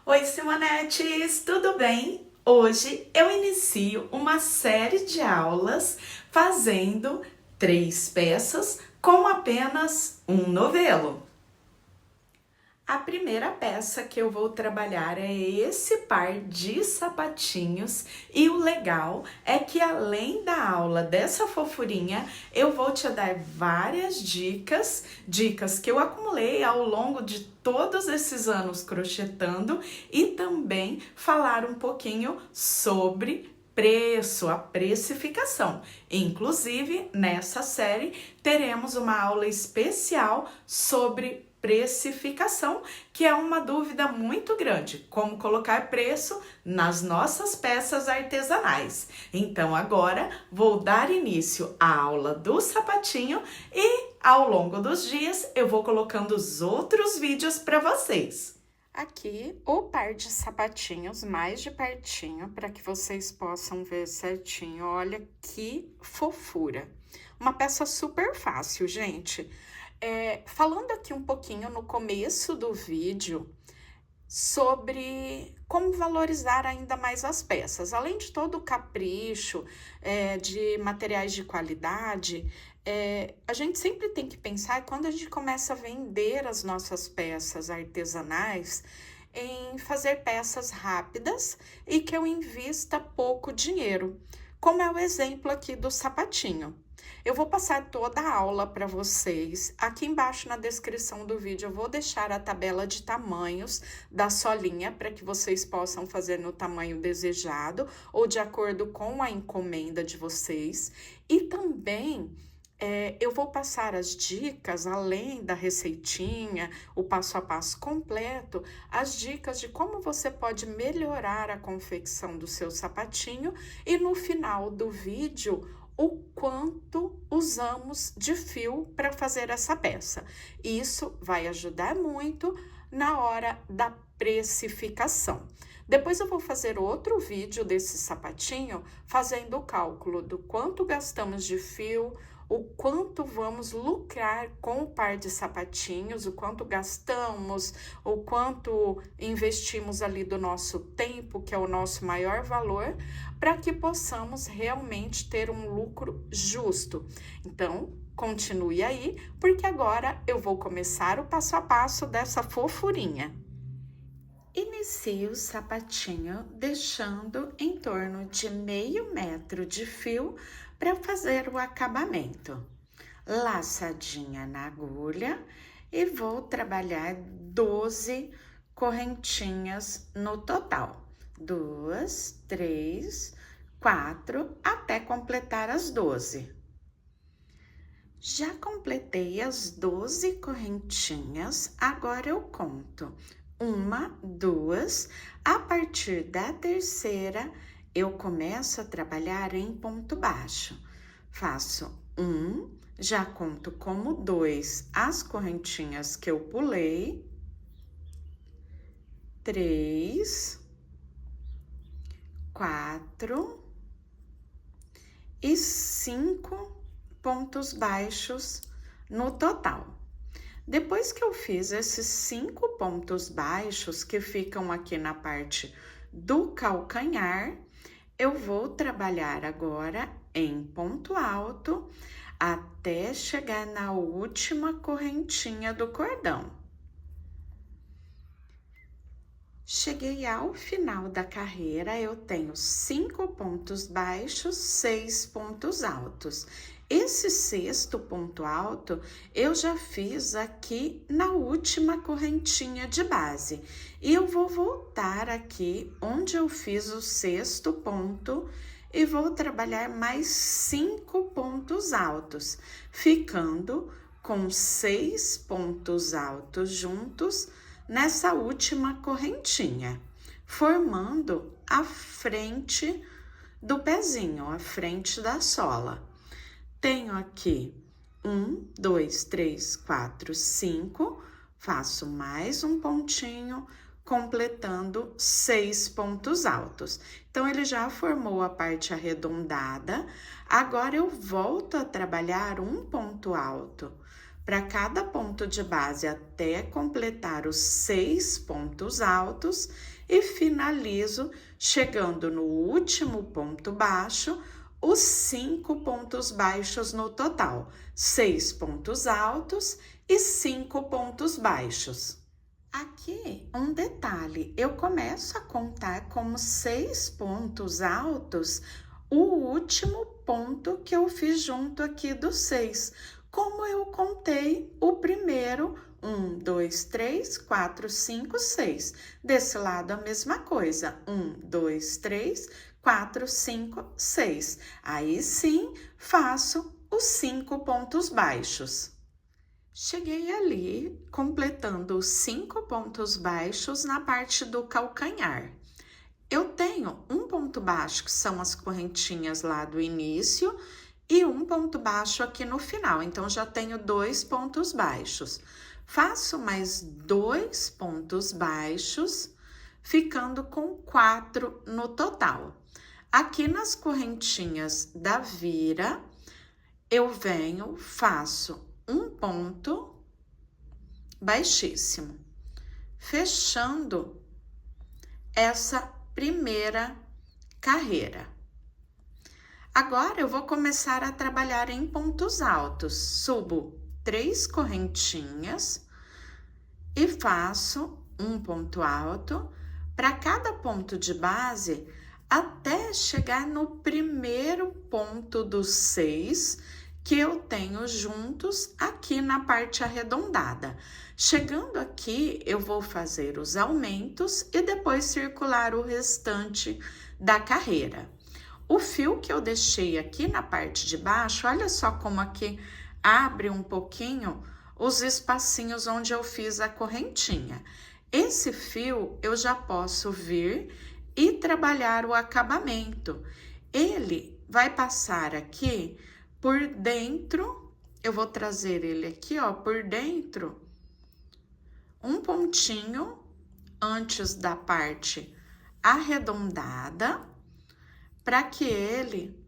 Oi, Simonetes, tudo bem? Hoje eu inicio uma série de aulas fazendo 3 peças com apenas um novelo. A primeira peça que eu vou trabalhar é esse par de sapatinhos e o legal é que além da aula dessa fofurinha, eu vou te dar várias dicas que eu acumulei ao longo de todos esses anos crochetando e também falar um pouquinho sobre preço, a precificação. Inclusive, nessa série, teremos uma aula especial sobre precificação, que é uma dúvida muito grande, como colocar preço nas nossas peças artesanais. Então agora vou dar início à aula do sapatinho e ao longo dos dias eu vou colocando os outros vídeos para vocês. Aqui o par de sapatinhos mais de pertinho para que vocês possam ver certinho. Olha que fofura! Uma peça super fácil, gente. Falando aqui um pouquinho no começo do vídeo sobre como valorizar ainda mais as peças. Além de todo o capricho de materiais de qualidade, a gente sempre tem que pensar, quando a gente começa a vender as nossas peças artesanais, em fazer peças rápidas e que eu invista pouco dinheiro, como é o exemplo aqui do sapatinho. Eu vou passar toda a aula para vocês. Aqui embaixo na descrição do vídeo eu vou deixar a tabela de tamanhos da solinha para que vocês possam fazer no tamanho desejado ou de acordo com a encomenda de vocês. E também eu vou passar as dicas, além da receitinha, o passo a passo completo, as dicas de como você pode melhorar a confecção do seu sapatinho e no final do vídeo, o quanto usamos de fio para fazer essa peça. Isso vai ajudar muito na hora da precificação. Depois eu vou fazer outro vídeo desse sapatinho, fazendo o cálculo do quanto gastamos de fio, o quanto vamos lucrar com o par de sapatinhos, o quanto gastamos, o quanto investimos ali do nosso tempo, que é o nosso maior valor, para que possamos realmente ter um lucro justo. Então, continue aí, porque agora eu vou começar o passo a passo dessa fofurinha. Inicie o sapatinho deixando em torno de meio metro de fio para fazer o acabamento. Laçadinha na agulha e vou trabalhar 12 correntinhas no total. 2, 3, 4, até completar as 12. Já completei as 12 correntinhas, agora eu conto. 1, 2, a partir da terceira, eu começo a trabalhar em ponto baixo. Faço 1, já conto como 2 as correntinhas que eu pulei. 3, 4 e 5 pontos baixos no total. Depois que eu fiz esses 5 pontos baixos que ficam aqui na parte do calcanhar, eu vou trabalhar agora em ponto alto até chegar na última correntinha do cordão. Cheguei ao final da carreira, eu tenho 5 pontos baixos, 6 pontos altos. Esse 6º ponto alto eu já fiz aqui na última correntinha de base. E eu vou voltar aqui onde eu fiz o 6º ponto e vou trabalhar mais 5 pontos altos, ficando com 6 pontos altos juntos nessa última correntinha, formando a frente do pezinho, a frente da sola. Tenho aqui 1, 2, 3, 4, 5, faço mais um pontinho, completando 6 pontos altos. Então, ele já formou a parte arredondada, agora eu volto a trabalhar um ponto alto, para cada ponto de base até completar os 6 pontos altos e finalizo chegando no último ponto baixo, os 5 pontos baixos no total, 6 pontos altos e 5 pontos baixos. Aqui, um detalhe, eu começo a contar como 6 pontos altos o último ponto que eu fiz junto aqui dos 6, como eu contei o primeiro, 1, 2, 3, 4, 5, 6. Desse lado a mesma coisa, 1, 2, 3, 4, 5, 6. Aí sim, faço os 5 pontos baixos. Cheguei ali, completando os 5 pontos baixos na parte do calcanhar. Eu tenho um ponto baixo, que são as correntinhas lá do início, e um ponto baixo aqui no final. Então, já tenho 2 pontos baixos. Faço mais 2 pontos baixos, ficando com 4 no total. Aqui nas correntinhas da vira, eu venho, faço um ponto baixíssimo, fechando essa primeira carreira. Agora eu vou começar a trabalhar em pontos altos. Subo 3 correntinhas e faço um ponto alto para cada ponto de base até chegar no primeiro ponto dos 6 que eu tenho juntos aqui na parte arredondada. Chegando aqui, eu vou fazer os aumentos e depois circular o restante da carreira. O fio que eu deixei aqui na parte de baixo, olha só como aqui abre um pouquinho os espacinhos onde eu fiz a correntinha. Esse fio eu já posso vir e trabalhar o acabamento. Ele vai passar aqui por dentro, eu vou trazer ele aqui, ó, por dentro, um pontinho antes da parte arredondada, para que ele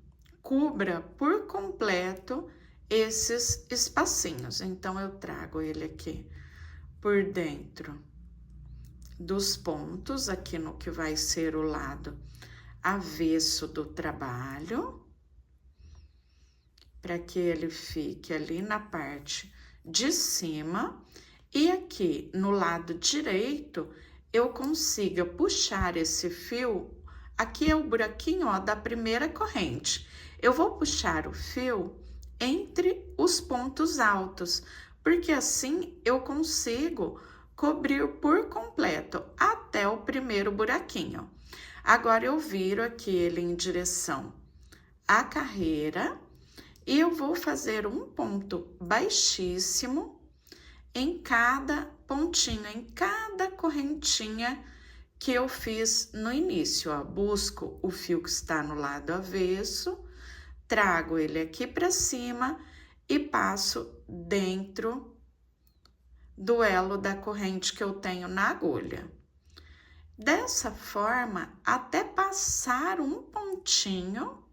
cubra por completo esses espacinhos. Então, eu trago ele aqui por dentro dos pontos, aqui no que vai ser o lado avesso do trabalho, para que ele fique ali na parte de cima, e aqui no lado direito eu consiga puxar esse fio, aqui é o buraquinho, ó, da primeira corrente. Eu vou puxar o fio entre os pontos altos, porque assim eu consigo cobrir por completo até o primeiro buraquinho. Agora eu viro aqui ele em direção à carreira, e eu vou fazer um ponto baixíssimo em cada pontinho, em cada correntinha que eu fiz no início, ó. Busco o fio que está no lado avesso, trago ele aqui para cima e passo dentro do elo da corrente que eu tenho na agulha. Dessa forma, até passar um pontinho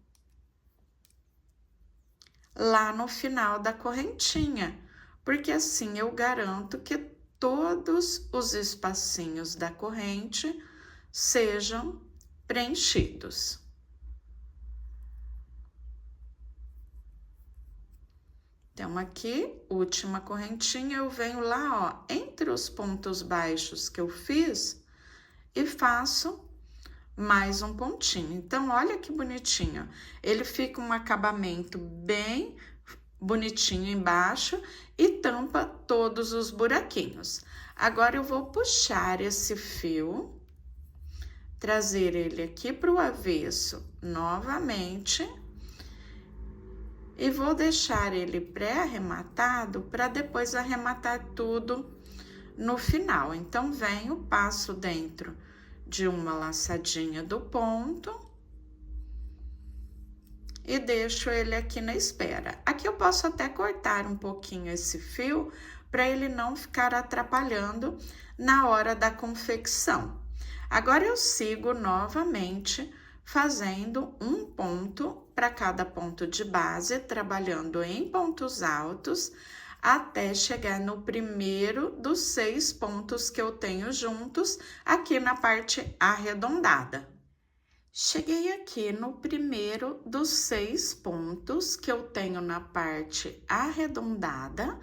lá no final da correntinha, porque assim eu garanto que todos os espacinhos da corrente sejam preenchidos. Então, aqui, última correntinha, eu venho lá, ó, entre os pontos baixos que eu fiz e faço mais um pontinho. Então, olha que bonitinho. Ele fica um acabamento bem bonitinho embaixo e tampa todos os buraquinhos. Agora, eu vou puxar esse fio, trazer ele aqui para o avesso novamente e vou deixar ele pré-arrematado para depois arrematar tudo no final. Então, venho, passo dentro de uma laçadinha do ponto e deixo ele aqui na espera. Aqui eu posso até cortar um pouquinho esse fio para ele não ficar atrapalhando na hora da confecção. Agora eu sigo novamente fazendo um ponto para cada ponto de base, trabalhando em pontos altos, até chegar no primeiro dos 6 pontos que eu tenho juntos, aqui na parte arredondada. Cheguei aqui no primeiro dos 6 pontos que eu tenho na parte arredondada.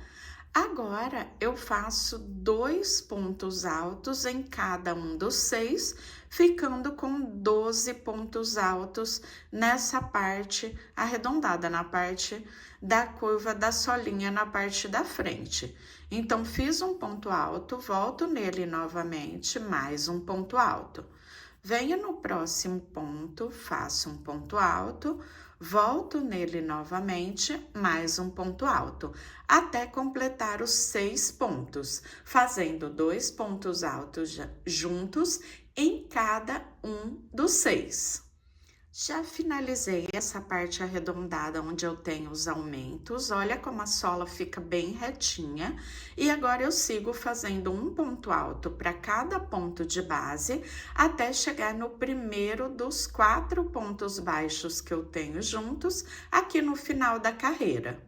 Agora, eu faço 2 pontos altos em cada um dos 6, ficando com 12 pontos altos nessa parte arredondada, na parte da curva da solinha, na parte da frente. Então, fiz um ponto alto, volto nele novamente, mais um ponto alto. Venho no próximo ponto, faço um ponto alto, volto nele novamente, mais um ponto alto, até completar os 6 pontos, fazendo 2 pontos altos juntos em cada um dos 6. Já finalizei essa parte arredondada onde eu tenho os aumentos, olha como a sola fica bem retinha. E agora eu sigo fazendo um ponto alto para cada ponto de base, até chegar no primeiro dos 4 pontos baixos que eu tenho juntos, aqui no final da carreira.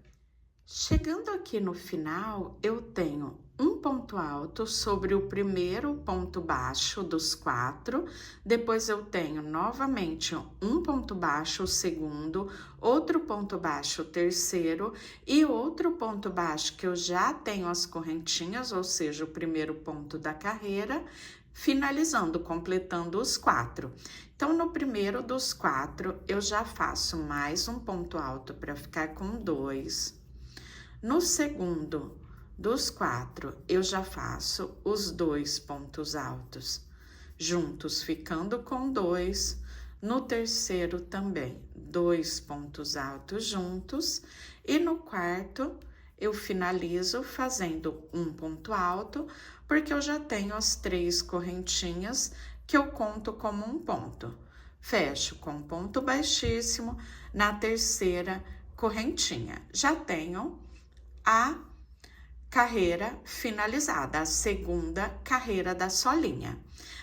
Chegando aqui no final, eu tenho um ponto alto sobre o primeiro ponto baixo dos 4, depois eu tenho novamente um ponto baixo, o segundo, outro ponto baixo, o terceiro, e outro ponto baixo que eu já tenho as correntinhas, ou seja, o primeiro ponto da carreira, finalizando, completando os 4. Então, no primeiro dos 4, eu já faço mais um ponto alto para ficar com 2. No segundo dos 4, eu já faço os 2 pontos altos juntos, ficando com 2. No terceiro também, 2 pontos altos juntos. E no quarto, eu finalizo fazendo um ponto alto, porque eu já tenho as 3 correntinhas que eu conto como um ponto. Fecho com ponto baixíssimo na terceira correntinha. Já tenho a carreira finalizada, a segunda carreira da solinha.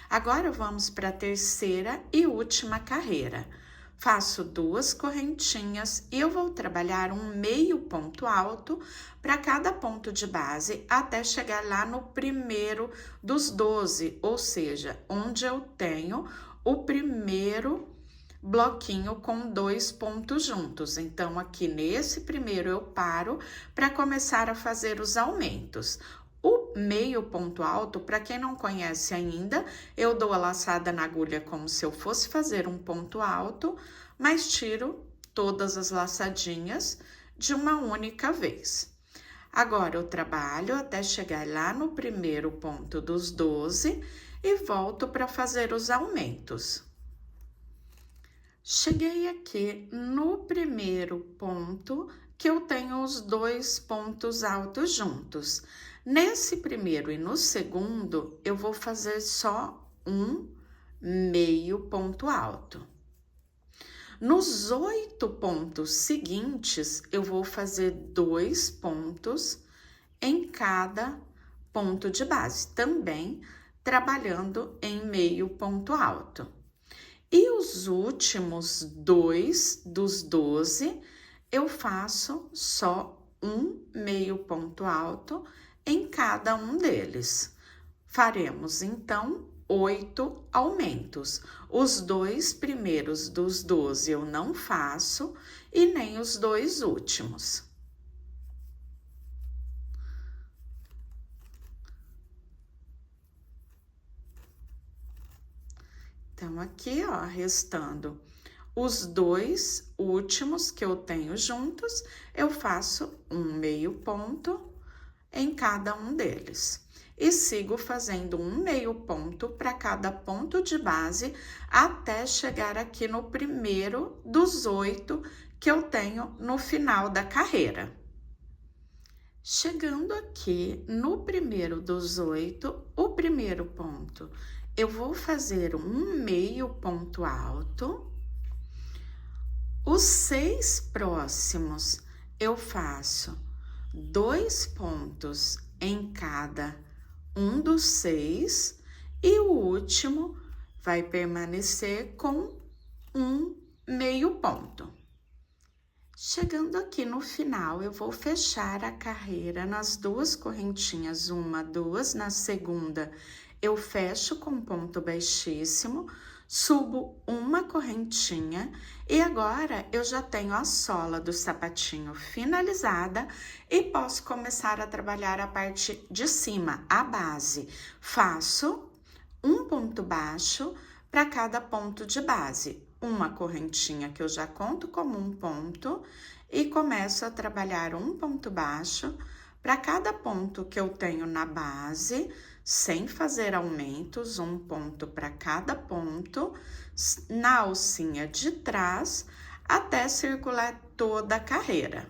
Agora vamos para a terceira e última carreira. Faço 2 correntinhas e eu vou trabalhar um meio ponto alto para cada ponto de base até chegar lá no primeiro dos 12, ou seja, onde eu tenho o primeiro bloquinho com 2 pontos juntos. Então, aqui nesse primeiro eu paro para começar a fazer os aumentos. O meio ponto alto, para quem não conhece ainda, eu dou a laçada na agulha como se eu fosse fazer um ponto alto, mas tiro todas as laçadinhas de uma única vez. Agora, eu trabalho até chegar lá no primeiro ponto dos 12 e volto para fazer os aumentos. Cheguei aqui no primeiro ponto que eu tenho os 2 pontos altos juntos. Nesse primeiro e no segundo, eu vou fazer só um meio ponto alto. Nos 8 pontos seguintes, eu vou fazer 2 pontos em cada ponto de base, também trabalhando em meio ponto alto. E os últimos 2 dos 12, eu faço só um meio ponto alto em cada um deles. Faremos, então, 8 aumentos. Os 2 primeiros dos 12 eu não faço e nem os 2 últimos. Então, aqui, ó, restando os 2 últimos que eu tenho juntos, eu faço um meio ponto em cada um deles. E sigo fazendo um meio ponto para cada ponto de base até chegar aqui no primeiro dos 8 que eu tenho no final da carreira. Chegando aqui no primeiro dos 8, o primeiro ponto, eu vou fazer um meio ponto alto. Os 6 próximos, eu faço 2 pontos em cada um dos 6 e o último vai permanecer com um meio ponto. Chegando aqui no final, eu vou fechar a carreira nas duas correntinhas, uma, duas, na segunda eu fecho com ponto baixíssimo, subo uma correntinha e agora eu já tenho a sola do sapatinho finalizada e posso começar a trabalhar a parte de cima, a base. Faço um ponto baixo para cada ponto de base, uma correntinha que eu já conto como um ponto e começo a trabalhar um ponto baixo para cada ponto que eu tenho na base, sem fazer aumentos, um ponto para cada ponto, na alcinha de trás, até circular toda a carreira.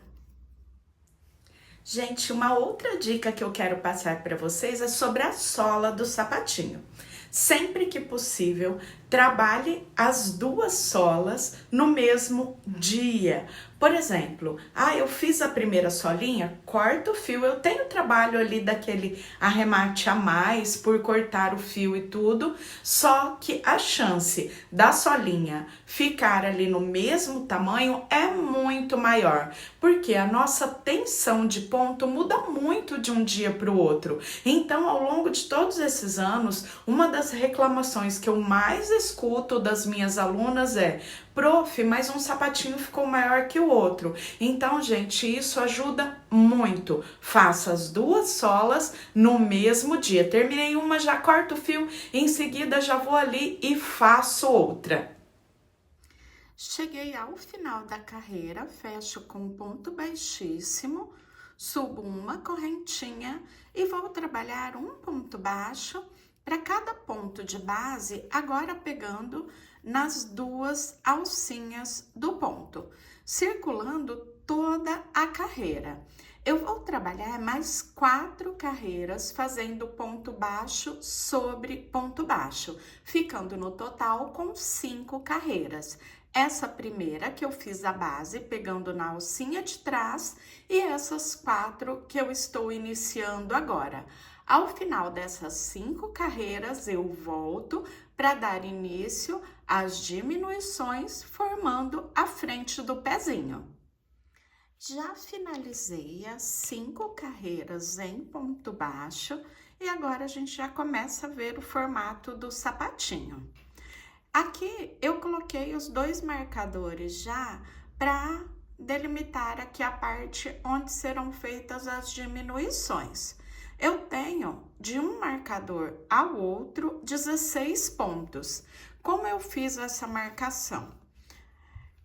Gente, uma outra dica que eu quero passar para vocês é sobre a sola do sapatinho. Sempre que possível, trabalhe as duas solas no mesmo dia. Por exemplo, eu fiz a primeira solinha, corta o fio, eu tenho trabalho ali daquele arremate a mais por cortar o fio e tudo, só que a chance da solinha ficar ali no mesmo tamanho é muito maior, porque a nossa tensão de ponto muda muito de um dia para o outro. Então, ao longo de todos esses anos, uma das reclamações que eu mais escuto das minhas alunas é: prof, mas um sapatinho ficou maior que o outro. Então, gente, isso ajuda muito. Faça as duas solas no mesmo dia. Terminei uma, já corto o fio, em seguida já vou ali e faço outra. Cheguei ao final da carreira, fecho com ponto baixíssimo, subo uma correntinha e vou trabalhar um ponto baixo para cada ponto de base, agora pegando nas duas alcinhas do ponto, circulando toda a carreira. Eu vou trabalhar mais 4 carreiras fazendo ponto baixo sobre ponto baixo, ficando no total com 5 carreiras. Essa primeira que eu fiz a base, pegando na alcinha de trás, e essas 4 que eu estou iniciando agora. Ao final dessas 5 carreiras, eu volto para dar início às diminuições, formando a frente do pezinho. Já finalizei as 5 carreiras em ponto baixo e agora a gente já começa a ver o formato do sapatinho. Aqui eu coloquei os 2 marcadores já para delimitar aqui a parte onde serão feitas as diminuições. Eu tenho de um marcador ao outro 16 pontos. Como eu fiz essa marcação?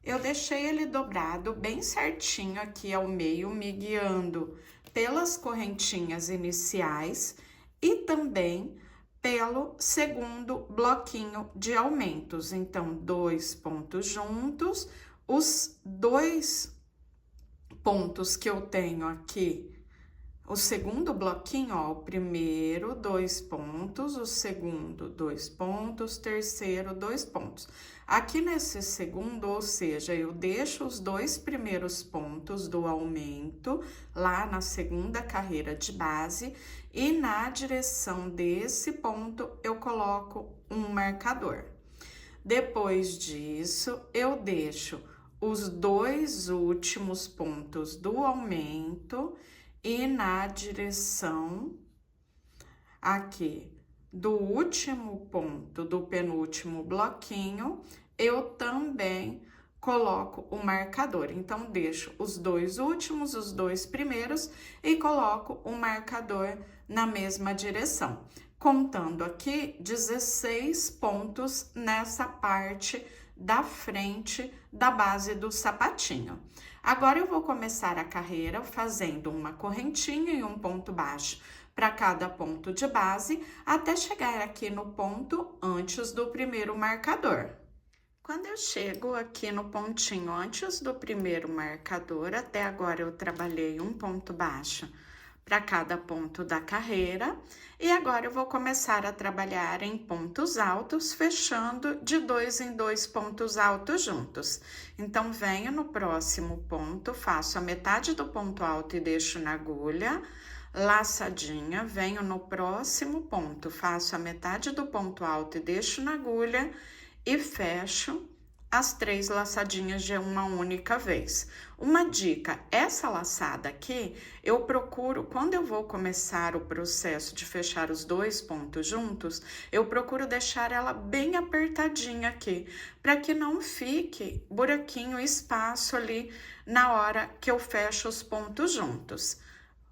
Eu deixei ele dobrado bem certinho aqui ao meio, me guiando pelas correntinhas iniciais e também pelo segundo bloquinho de aumentos. Então, 2 pontos juntos, os 2 pontos que eu tenho aqui, o segundo bloquinho, ó, o primeiro 2 pontos, o segundo 2 pontos, terceiro 2 pontos. Aqui nesse segundo, ou seja, eu deixo os 2 primeiros pontos do aumento lá na segunda carreira de base e na direção desse ponto eu coloco um marcador. Depois disso, eu deixo os 2 últimos pontos do aumento e na direção aqui do último ponto do penúltimo bloquinho, eu também coloco o marcador. Então, deixo os 2 últimos, os 2 primeiros e coloco o marcador na mesma direção. Contando aqui 16 pontos nessa parte da frente da base do sapatinho. Agora, eu vou começar a carreira fazendo uma correntinha e um ponto baixo para cada ponto de base, até chegar aqui no ponto antes do primeiro marcador. Quando eu chego aqui no pontinho antes do primeiro marcador, até agora eu trabalhei um ponto baixo para cada ponto da carreira, e agora eu vou começar a trabalhar em pontos altos, fechando de 2 em 2 pontos altos juntos. Então, venho no próximo ponto, faço a metade do ponto alto e deixo na agulha, laçadinha, venho no próximo ponto, faço a metade do ponto alto e deixo na agulha e fecho as 3 laçadinhas de uma única vez. Uma dica, essa laçada aqui, eu procuro, quando eu vou começar o processo de fechar os 2 pontos juntos, eu procuro deixar ela bem apertadinha aqui, para que não fique buraquinho, espaço ali na hora que eu fecho os pontos juntos.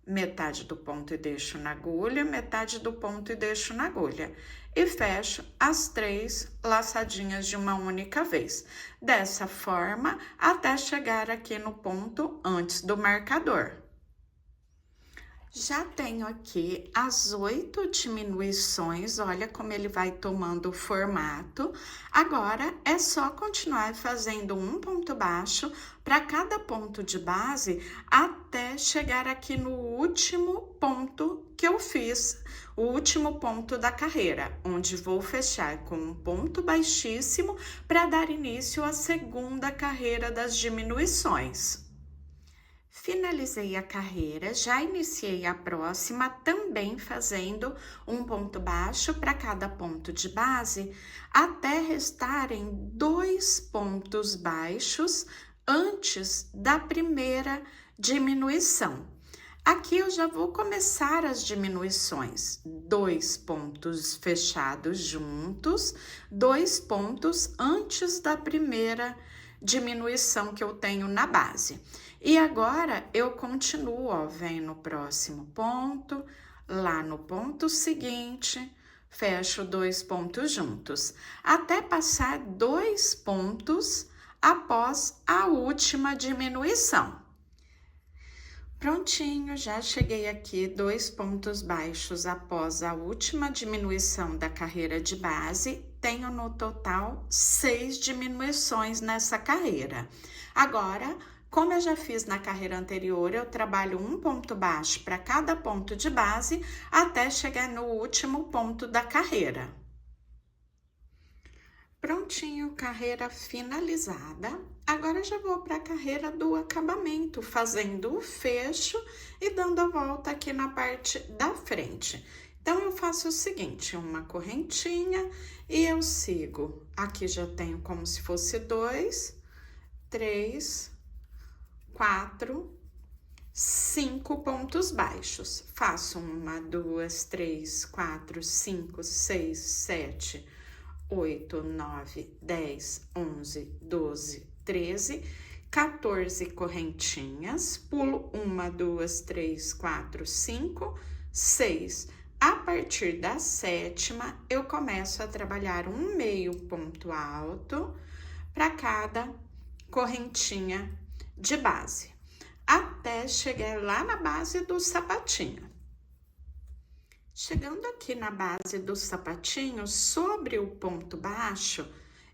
Metade do ponto e deixo na agulha, metade do ponto e deixo na agulha. E fecho as 3 laçadinhas de uma única vez. Dessa forma, até chegar aqui no ponto antes do marcador. Já tenho aqui as 8 diminuições, olha como ele vai tomando o formato. Agora, é só continuar fazendo um ponto baixo para cada ponto de base até chegar aqui no último ponto que eu fiz, o último ponto da carreira, onde vou fechar com um ponto baixíssimo para dar início à segunda carreira das diminuições. Finalizei a carreira, já iniciei a próxima, também fazendo um ponto baixo para cada ponto de base, até restarem 2 pontos baixos antes da primeira diminuição. Aqui eu já vou começar as diminuições, 2 pontos fechados juntos, 2 pontos antes da primeira diminuição que eu tenho na base. E agora eu continuo, ó, venho no próximo ponto, lá no ponto seguinte, fecho 2 pontos juntos, até passar 2 pontos após a última diminuição. Prontinho, já cheguei aqui, 2 pontos baixos após a última diminuição da carreira de base, tenho no total 6 diminuições nessa carreira. Agora, como eu já fiz na carreira anterior, eu trabalho um ponto baixo para cada ponto de base até chegar no último ponto da carreira. Prontinho, carreira finalizada. Agora já vou para a carreira do acabamento, fazendo o fecho e dando a volta aqui na parte da frente. Então, eu faço o seguinte, uma correntinha e eu sigo. Aqui já tenho como se fosse 2, 3, 4, 5 pontos baixos. Faço 1, 2, 3, 4, 5, 6, 7, 8, 9, 10, 11, 12, 13, 14 correntinhas, pulo 1, 2, 3, 4, 5, 6. A partir da 7ª, eu começo a trabalhar um meio ponto alto para cada correntinha de base, até chegar lá na base do sapatinho. Chegando aqui na base do sapatinho, sobre o ponto baixo,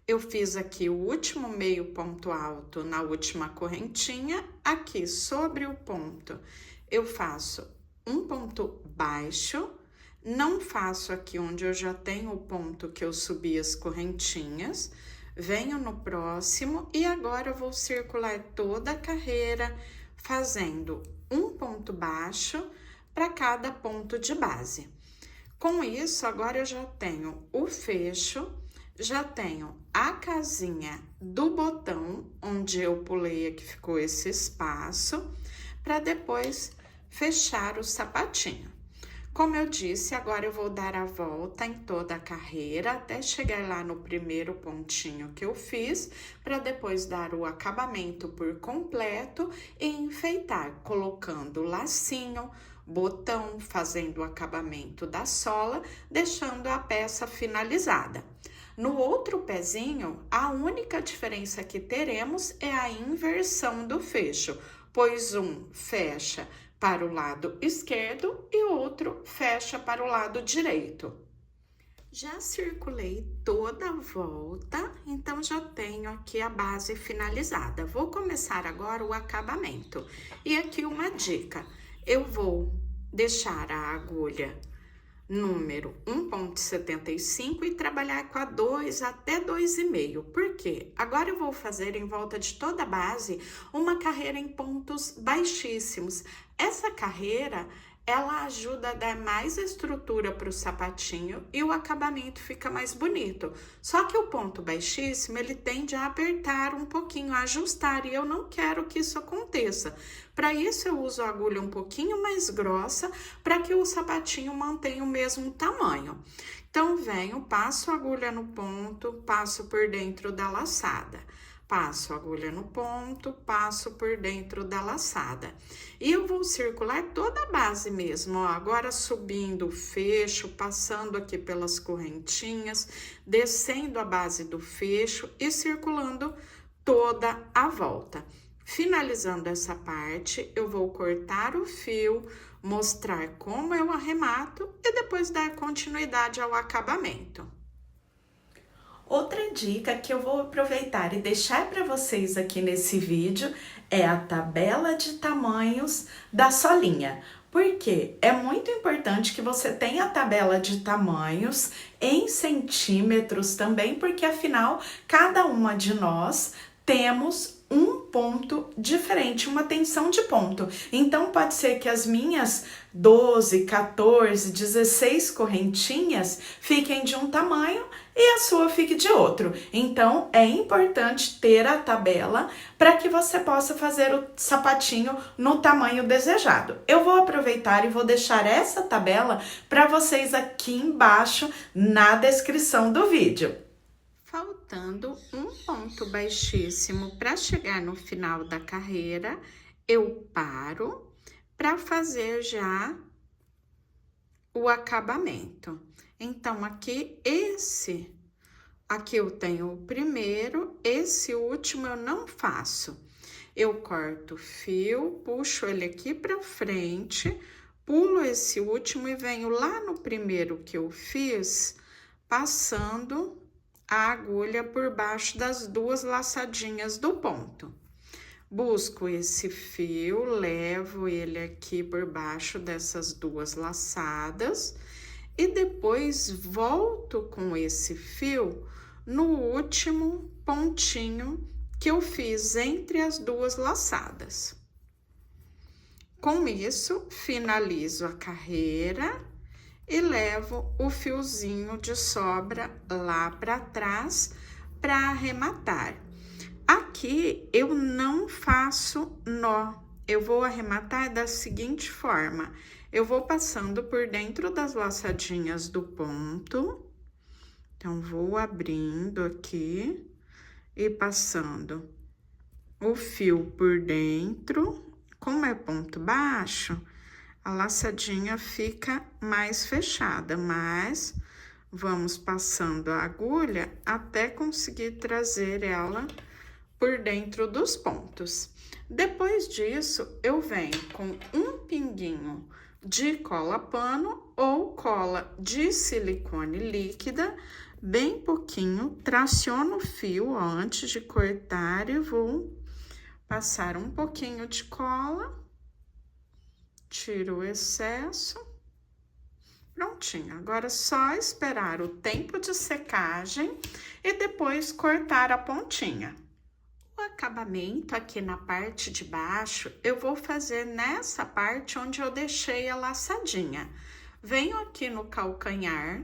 eu fiz aqui o último meio ponto alto na última correntinha. Aqui sobre o ponto, eu faço um ponto baixo, não faço aqui onde eu já tenho o ponto que eu subi as correntinhas, venho no próximo e agora eu vou circular toda a carreira fazendo um ponto baixo para cada ponto de base. Com isso, agora eu já tenho o fecho, já tenho a casinha do botão, onde eu pulei aqui, ficou esse espaço, para depois fechar o sapatinho. Como eu disse, agora eu vou dar a volta em toda a carreira, até chegar lá no primeiro pontinho que eu fiz, para depois dar o acabamento por completo e enfeitar, colocando lacinho, botão, fazendo o acabamento da sola, deixando a peça finalizada. No outro pezinho, a única diferença que teremos é a inversão do fecho, pois um fecha para o lado esquerdo e o outro fecha para o lado direito. Já circulei toda a volta, então já tenho aqui a base finalizada. Vou começar agora o acabamento. E aqui uma dica, eu vou deixar a agulha número 1,75 e trabalhar com a 2 até 2,5. Por quê? Agora eu vou fazer em volta de toda a base uma carreira em pontos baixíssimos. Essa carreira ela ajuda a dar mais estrutura para o sapatinho e o acabamento fica mais bonito. Só que o ponto baixíssimo, ele tende a apertar um pouquinho, a ajustar, e eu não quero que isso aconteça. Para isso, eu uso a agulha um pouquinho mais grossa, para que o sapatinho mantenha o mesmo tamanho. Então, venho, passo a agulha no ponto, passo por dentro da laçada. Passo a agulha no ponto, passo por dentro da laçada. E eu vou circular toda a base mesmo, ó. Agora subindo o fecho, passando aqui pelas correntinhas, descendo a base do fecho e circulando toda a volta. Finalizando essa parte, eu vou cortar o fio, mostrar como eu arremato e depois dar continuidade ao acabamento. Outra dica que eu vou aproveitar e deixar para vocês aqui nesse vídeo é a tabela de tamanhos da solinha. Porque é muito importante que você tenha a tabela de tamanhos em centímetros também, porque afinal, cada uma de nós temos um ponto diferente, uma tensão de ponto. Então, pode ser que as minhas 12, 14, 16 correntinhas fiquem de um tamanho e a sua fique de outro. Então, é importante ter a tabela para que você possa fazer o sapatinho no tamanho desejado. Eu vou aproveitar e vou deixar essa tabela para vocês aqui embaixo na descrição do vídeo. Faltando um ponto baixíssimo para chegar no final da carreira, eu paro para fazer já o acabamento. Então, aqui eu tenho o primeiro, esse último eu não faço. Eu corto o fio, puxo ele aqui para frente, pulo esse último e venho lá no primeiro que eu fiz, passando a agulha por baixo das duas laçadinhas do ponto. Busco esse fio, levo ele aqui por baixo dessas duas laçadas e depois volto com esse fio no último pontinho que eu fiz entre as duas laçadas. Com isso, finalizo a carreira e levo o fiozinho de sobra lá para trás para arrematar. Aqui eu não faço nó, eu vou arrematar da seguinte forma: eu vou passando por dentro das laçadinhas do ponto, então vou abrindo aqui e passando o fio por dentro. Como é ponto baixo, a laçadinha fica mais fechada, mas vamos passando a agulha até conseguir trazer ela por dentro dos pontos. Depois disso, eu venho com um pinguinho de cola pano ou cola de silicone líquida, bem pouquinho, traciono o fio ó, antes de cortar e vou passar um pouquinho de cola. Tiro o excesso, prontinho. Agora é só esperar o tempo de secagem e depois cortar a pontinha. O acabamento aqui na parte de baixo, eu vou fazer nessa parte onde eu deixei a laçadinha. Venho aqui no calcanhar,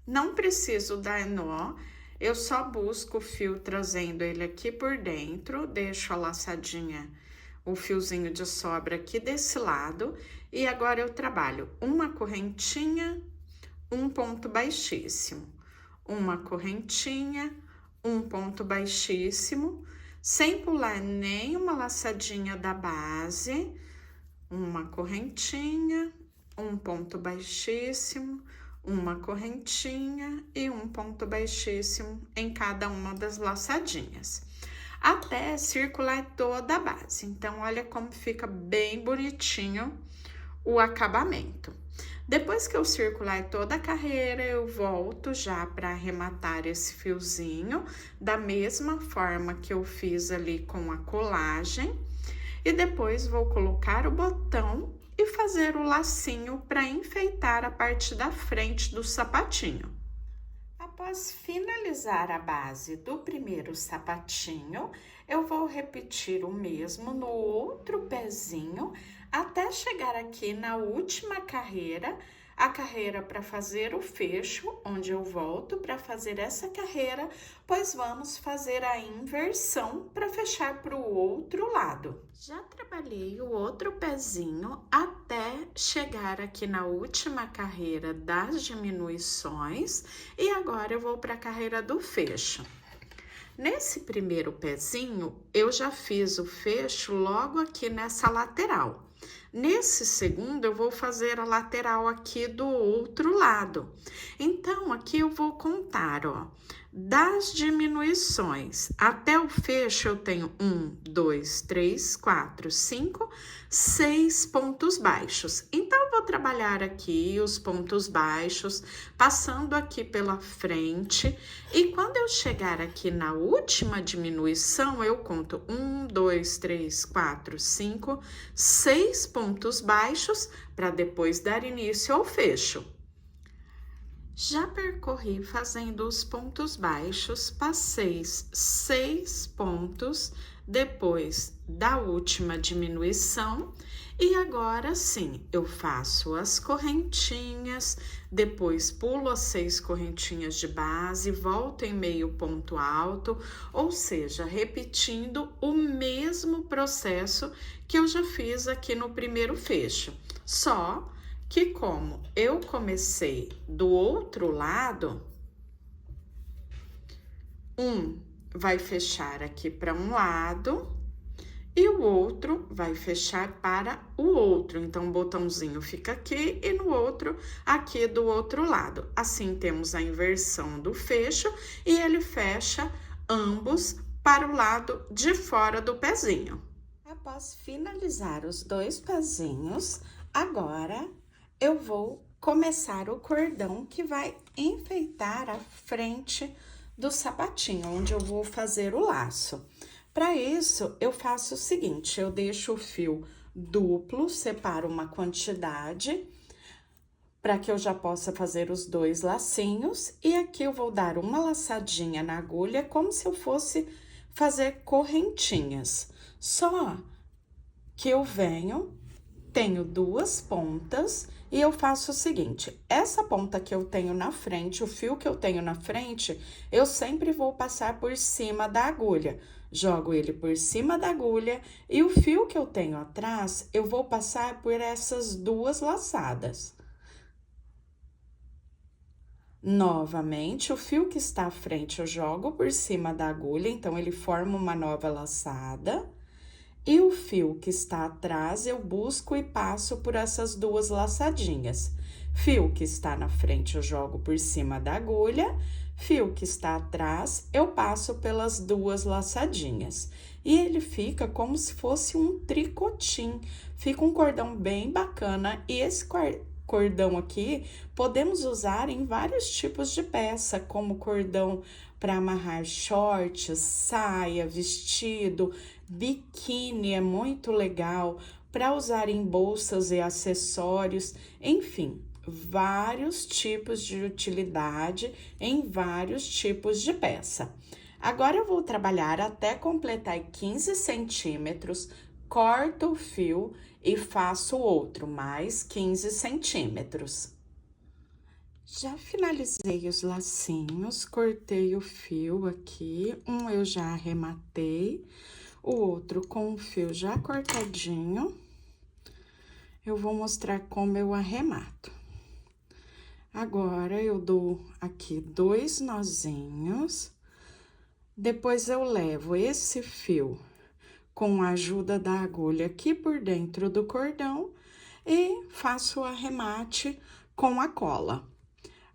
não preciso dar nó, eu só busco o fio trazendo ele aqui por dentro, deixo a laçadinha, o fiozinho de sobra aqui desse lado, e agora eu trabalho uma correntinha, um ponto baixíssimo, uma correntinha, um ponto baixíssimo, sem pular nenhuma laçadinha da base, uma correntinha, um ponto baixíssimo, uma correntinha e um ponto baixíssimo em cada uma das laçadinhas, até circular toda a base. Então, olha como fica bem bonitinho o acabamento. Depois que eu circular toda a carreira, eu volto já para arrematar esse fiozinho, da mesma forma que eu fiz ali com a colagem. E depois vou colocar o botão e fazer o lacinho para enfeitar a parte da frente do sapatinho. A Após finalizar a base do primeiro sapatinho, eu vou repetir o mesmo no outro pezinho até chegar aqui na última carreira, a carreira para fazer o fecho, onde eu volto para fazer essa carreira, pois vamos fazer a inversão para fechar para o outro lado. Já trabalhei o outro pezinho até chegar aqui na última carreira das diminuições e agora eu vou para a carreira do fecho. Nesse primeiro pezinho, eu já fiz o fecho logo aqui nessa lateral. Nesse segundo, eu vou fazer a lateral aqui do outro lado. Então, aqui eu vou contar, ó, das diminuições até o fecho, eu tenho 1, 2, 3, 4, 5, 6 pontos baixos. Então, eu vou trabalhar aqui os pontos baixos, passando aqui pela frente. E quando eu chegar aqui na última diminuição, eu conto 1, 2, 3, 4, 5, 6 pontos baixos para depois dar início ao fecho. Já percorri fazendo os pontos baixos, passei 6 pontos depois da última diminuição e agora sim eu faço as correntinhas, depois pulo as 6 correntinhas de base, volto em meio ponto alto, ou seja, repetindo o mesmo processo que eu já fiz aqui no primeiro fecho, só que como eu comecei do outro lado, um vai fechar aqui para um lado e o outro vai fechar para o outro. Então, o botãozinho fica aqui e no outro, aqui do outro lado. Assim, temos a inversão do fecho e ele fecha ambos para o lado de fora do pezinho. Após finalizar os dois pezinhos, agora eu vou começar o cordão que vai enfeitar a frente do sapatinho, onde eu vou fazer o laço. Para isso, eu faço o seguinte, eu deixo o fio duplo, separo uma quantidade, para que eu já possa fazer os dois lacinhos, e aqui eu vou dar uma laçadinha na agulha, como se eu fosse fazer correntinhas. Só que eu tenho duas pontas, e eu faço o seguinte, essa ponta que eu tenho na frente, o fio que eu tenho na frente, eu sempre vou passar por cima da agulha. Jogo ele por cima da agulha e o fio que eu tenho atrás, eu vou passar por essas duas laçadas. Novamente, o fio que está à frente eu jogo por cima da agulha, então ele forma uma nova laçada. E o fio que está atrás, eu busco e passo por essas duas laçadinhas. Fio que está na frente, eu jogo por cima da agulha. Fio que está atrás, eu passo pelas duas laçadinhas. E ele fica como se fosse um tricotinho. Fica um cordão bem bacana. E esse cordão aqui, podemos usar em vários tipos de peça, como cordão para amarrar shorts, saia, vestido, biquíni, é muito legal, para usar em bolsas e acessórios, enfim, vários tipos de utilidade em vários tipos de peça. Agora, eu vou trabalhar até completar 15 centímetros, corto o fio e faço outro, mais 15 centímetros. Já finalizei os lacinhos, cortei o fio aqui, um eu já arrematei, o outro com o fio já cortadinho. Eu vou mostrar como eu arremato. Agora, eu dou aqui 2 nozinhos, depois eu levo esse fio com a ajuda da agulha aqui por dentro do cordão e faço o arremate com a cola.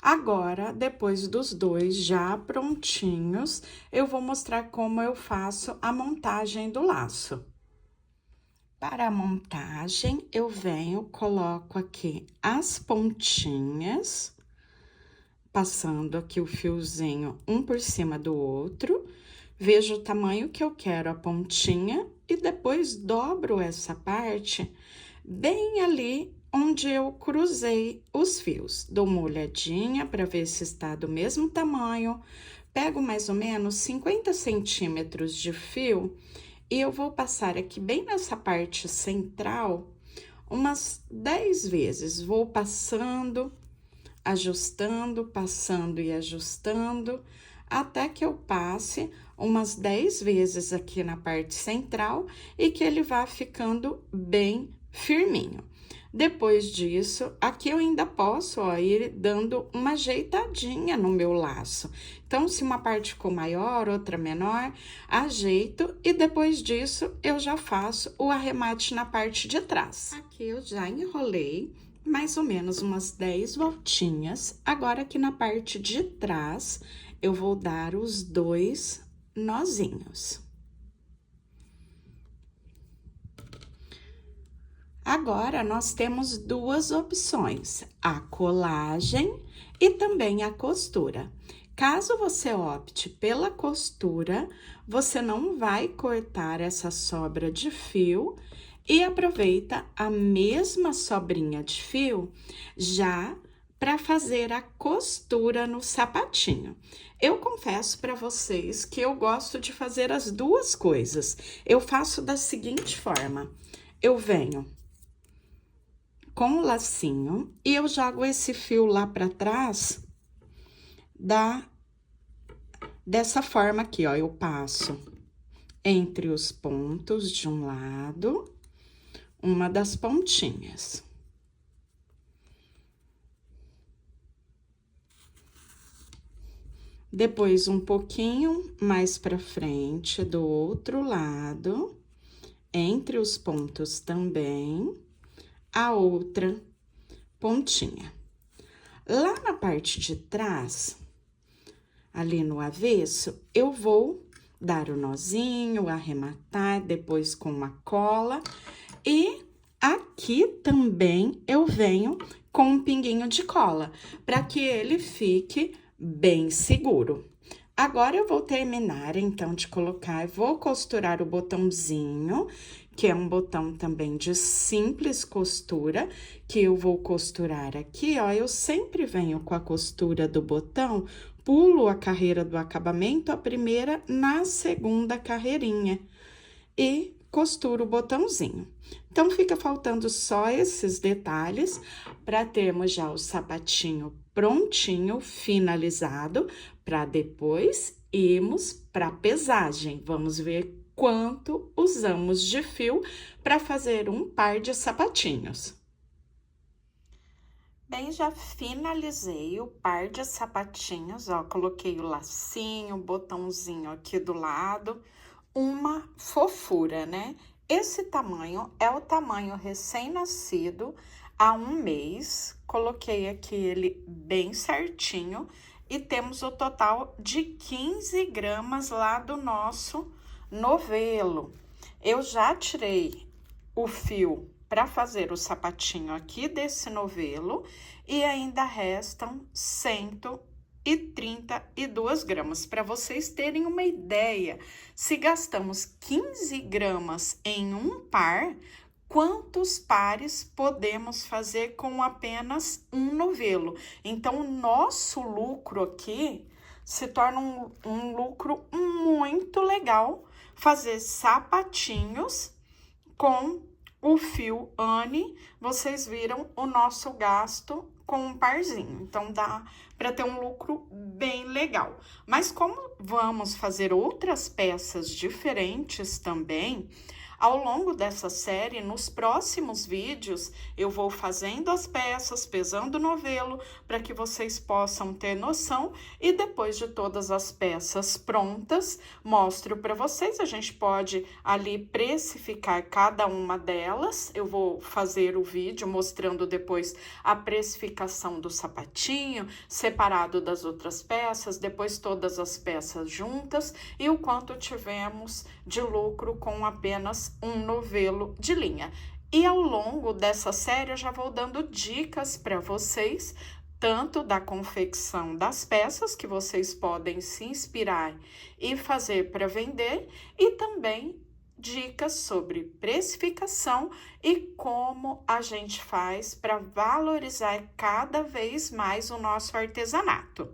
Agora, depois dos dois já prontinhos, eu vou mostrar como eu faço a montagem do laço. Para a montagem, eu coloco aqui as pontinhas, passando aqui o fiozinho um por cima do outro, vejo o tamanho que eu quero a pontinha e depois dobro essa parte bem ali onde eu cruzei os fios. Dou uma olhadinha para ver se está do mesmo tamanho. Pego mais ou menos 50 centímetros de fio e eu vou passar aqui bem nessa parte central umas 10 vezes. Vou passando, ajustando, passando e ajustando, até que eu passe umas 10 vezes aqui na parte central e que ele vá ficando bem firminho. Depois disso, aqui eu ainda posso, ó, ir dando uma ajeitadinha no meu laço. Então, se uma parte ficou maior, outra menor, ajeito e depois disso eu já faço o arremate na parte de trás. Aqui eu já enrolei mais ou menos umas 10 voltinhas. Agora, aqui na parte de trás, eu vou dar os 2 nozinhos. Agora, nós temos duas opções, a colagem e também a costura. Caso você opte pela costura, você não vai cortar essa sobra de fio e aproveita a mesma sobrinha de fio já para fazer a costura no sapatinho. Eu confesso para vocês que eu gosto de fazer as duas coisas. Eu faço da seguinte forma: eu venho com o lacinho e eu jogo esse fio lá para trás dessa forma aqui, ó. Eu passo entre os pontos de um lado, uma das pontinhas. Depois, um pouquinho mais para frente, do outro lado, entre os pontos também, a outra pontinha. Lá na parte de trás, ali no avesso, eu vou dar o nozinho, arrematar, depois com uma cola. E aqui também eu venho com um pinguinho de cola, para que ele fique bem seguro. Agora, eu vou terminar, então, de colocar, vou costurar o botãozinho, que é um botão também de simples costura, que eu vou costurar aqui, ó. Eu sempre venho com a costura do botão, pulo a carreira do acabamento, a primeira na segunda carreirinha, e costuro o botãozinho. Então, fica faltando só esses detalhes para termos já o sapatinho prontinho, finalizado, para depois irmos para pesagem. Vamos ver quanto usamos de fio para fazer um par de sapatinhos. Bem, já finalizei o par de sapatinhos, ó, coloquei o lacinho, o botãozinho aqui do lado, uma fofura, né? Esse tamanho é o tamanho recém-nascido, há 1 mês, coloquei aqui ele bem certinho e temos o total de 15 gramas lá do nosso novelo. Eu já tirei o fio para fazer o sapatinho aqui desse novelo e ainda restam 132 gramas. Para vocês terem uma ideia, se gastamos 15 gramas em um par, quantos pares podemos fazer com apenas um novelo? Então, o nosso lucro aqui se torna um lucro muito legal, fazer sapatinhos com o fio Anne. Vocês viram o nosso gasto com um parzinho, então dá para ter um lucro bem legal. Mas como vamos fazer outras peças diferentes também, ao longo dessa série, nos próximos vídeos, eu vou fazendo as peças, pesando o novelo, para que vocês possam ter noção. E depois de todas as peças prontas, mostro para vocês. A gente pode ali precificar cada uma delas. Eu vou fazer o vídeo mostrando depois a precificação do sapatinho, separado das outras peças, depois todas as peças juntas e o quanto tivemos de lucro com apenas um novelo de linha. E ao longo dessa série eu já vou dando dicas para vocês, tanto da confecção das peças que vocês podem se inspirar e fazer para vender, e também dicas sobre precificação e como a gente faz para valorizar cada vez mais o nosso artesanato.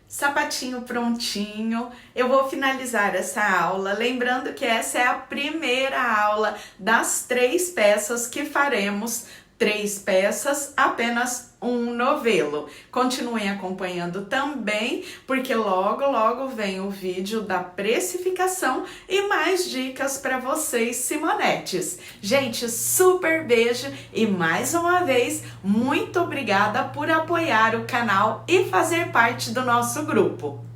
Sapatinho prontinho, eu vou finalizar essa aula, lembrando que essa é a primeira aula das 3 peças que faremos, 3 peças, apenas um novelo. Continuem acompanhando também, porque logo vem o vídeo da precificação e mais dicas para vocês, Simonetes. Gente, super beijo e mais uma vez, muito obrigada por apoiar o canal e fazer parte do nosso grupo.